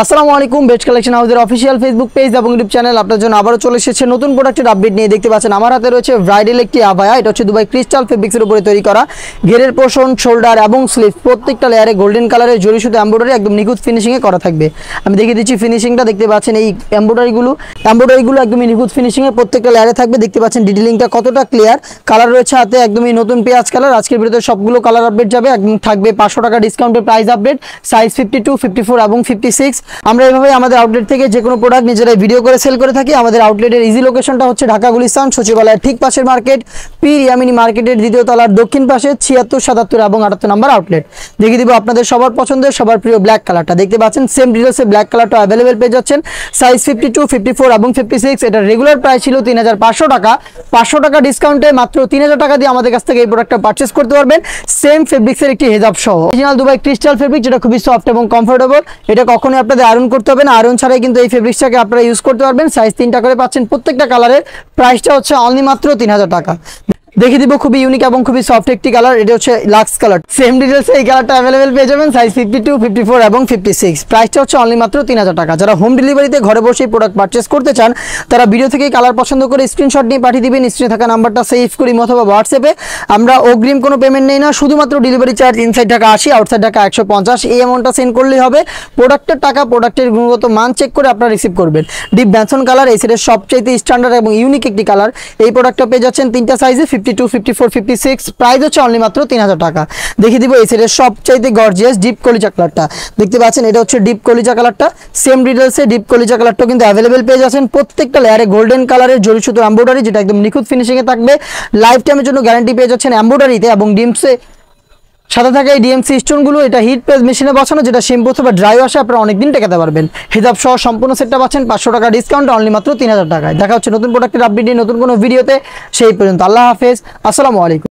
আসসালামু আলাইকুম। Best collection হাউসের অফিসিয়াল ফেসবুক পেজ এবং ইউটিউব চ্যানেল আপনার জন্য আবারও চলে এসেছে নতুন প্রোডাক্টের আপডেট নিয়ে। দেখতে পাচ্ছেন আমার হাতে রয়েছে ব্রাইডাল একটি আবায়া। এটা হচ্ছে দুবাই ক্রিস্টাল ফেব্রিক্সের উপরে তৈরি করা। ঘেরের পোর্শন, শোল্ডার এবং স্লিভ প্রত্যেকটা লেয়ারে গোল্ডেন কালারের জরি সুতো এমব্রয়ডারি একদম নিখুঁত ফিনিশিংয়ে করা থাকবে। আমি দেখিয়ে দিচ্ছি ফিনিশিংটা। দেখতে পাচ্ছেন এই এমব্রয়ডারিগুলো একদমই নিখুঁত ফিনিশিংয়ে প্রত্যেকটা লেয়ারে থাকবে। দেখতে পাচ্ছেন ডিটেলিংটা কতটা ক্লিয়ার। কালার রয়েছে হাতে একদমই নতুন পেঁয়াজ কালার। আজকের ভিডিওতে সবগুলো কালার আপডেট যাবে। একদম থাকবে 500 টাকা ডিসকাউন্টের প্রাইস আপডেট, সাইজ 52, 54 এবং 56। আমরা এইভাবে আমাদের আউটলেট থেকে যে কোনো প্রোডাক্ট নিজেরাই ভিডিও করে সেল করে থাকি। আমাদের আউটলেটের ইজি লোকেশনটা হচ্ছে ঢাকা গুলিস্তান সচিবালয়ের ঠিক পাশের মার্কেট, পীর ইয়ামিনী মার্কেটের দ্বিতীয় তলার দক্ষিণ পাশে 76, 77 এবং 78 নম্বর আউটলেট। দেখিয়ে দিব আপনাদের সবার পছন্দের সবার প্রিয় ব্ল্যাক কালারটা। দেখতে পাচ্ছেন সেম ডিটেলসে ব্ল্যাক কালারটা অ্যাভেলেবেল পেয়ে যাচ্ছেন, সাইজ 52, 54 এবং 56। এটা রেগুলার প্রাইস ছিল 3500 টাকা। 500 টাকা ডিসকাউন্টে মাত্র 3000 টাকা দিয়ে আমাদের কাছ থেকে এই প্রোডাক্টটা পারচেস করতে পারবেন। সেম ফেব্রিক্সের একটি হেজাব সহ অরিজিনাল দুবাই ক্রিস্টাল ফেব্রিক, যেটা খুবই সফট এবং কমফোর্টেবল। এটা কখনোই আপনাদের আয়রন করতে হবে না। আয়রন ছাড়াই কিন্তু এই ফেব্রিক্সটাকে আপনারা ইউজ করতে পারবেন। সাইজ 3টা করে পাচ্ছেন প্রত্যেকটা কালারের। প্রাইসটা হচ্ছে অনলি মাত্র 3000 টাকা। দেখিয়ে দিব খুবই ইউনিক এবং খুবই সফট একটি কালার। এটা হচ্ছে লাক্স কালার। সেম ডিটেলসে এই কালারটা অ্যাভেলেবেল পেয়ে যাবেন, সাইজ 52, 54 এবং 56। প্রাইসটা হচ্ছে অনলি মাত্র 3000 টাকা। যারা হোম ডেলিভারিতে ঘরে বসেই প্রোডাক্ট পারচেস করতে চান তারা ভিডিও থেকে কালার পছন্দ করে স্ক্রিনশট নিয়ে পাঠিয়ে দিবেন। স্ক্রিনে থাকা নাম্বারটা সেভ করি অথবা হোয়াটসঅ্যাপে। আমরা অগ্রিম কোনো পেমেন্ট নেই না, শুধুমাত্র delivery charge inside Dhaka 80, outside Dhaka 150। এই অ্যামাউন্টটা সেন্ড করলেই হবে। প্রোডাক্টের টাকা প্রোডাক্টের গুণগত মান চেক করে আপনারা রিসিভ করবেন। ডিপ ব্যানসন কালার এই সেটের সবচাইতে স্ট্যান্ডার্ড এবং ইউনিক একটি কালার। এই প্রোডাক্টটা পেয়ে যাচ্ছেন 3টা সাইজে, 52, 54, 56। প্রাইস হচ্ছে অনলি মাত্র 3000 টাকা। দেখিয়ে দিব এই সেটের সবচাইতে গর্জিয়াস ডিপ কলিজা কালারটা। দেখতে পাচ্ছেন এটা হচ্ছে ডিপ কলিজা কালারটা। সেম ডিটেলসে ডিপ কলিজা কালারটা কিন্তু অ্যাভেলেবেল পেয়ে যাচ্ছেন। প্রত্যেকটা লেয়ারে গোল্ডেন কালারের জরি সুতো এমব্রয়ডারি, যেটা একদম নিখুঁত ফিনিশিংয়ে থাকবে। লাইফ টাইমের জন্য গ্যারান্টি পেয়ে যাচ্ছেন এমব্রয়ডারিতে এবং ডিমসে সাথে থাকে এই ডিএমসি স্টোনগুলো। এটা হিট প্রেস মেশিনে বসানো, যেটা শ্যাম্পু অথবা ড্রাই ওয়াশে আপনারা অনেকদিন টেকাতে পারবেন। হিজাব সহ সম্পূর্ণ সেটটা পাচ্ছেন 500 টাকা ডিসকাউন্ট, অনলি মাত্র 3000 টাকায়। দেখা হচ্ছে নতুন প্রোডাক্টের আপডেট নিয়ে নতুন কোনো ভিডিওতে। সেই পর্যন্ত আল্লাহ হাফেজ, আসসালামু আলাইকুম।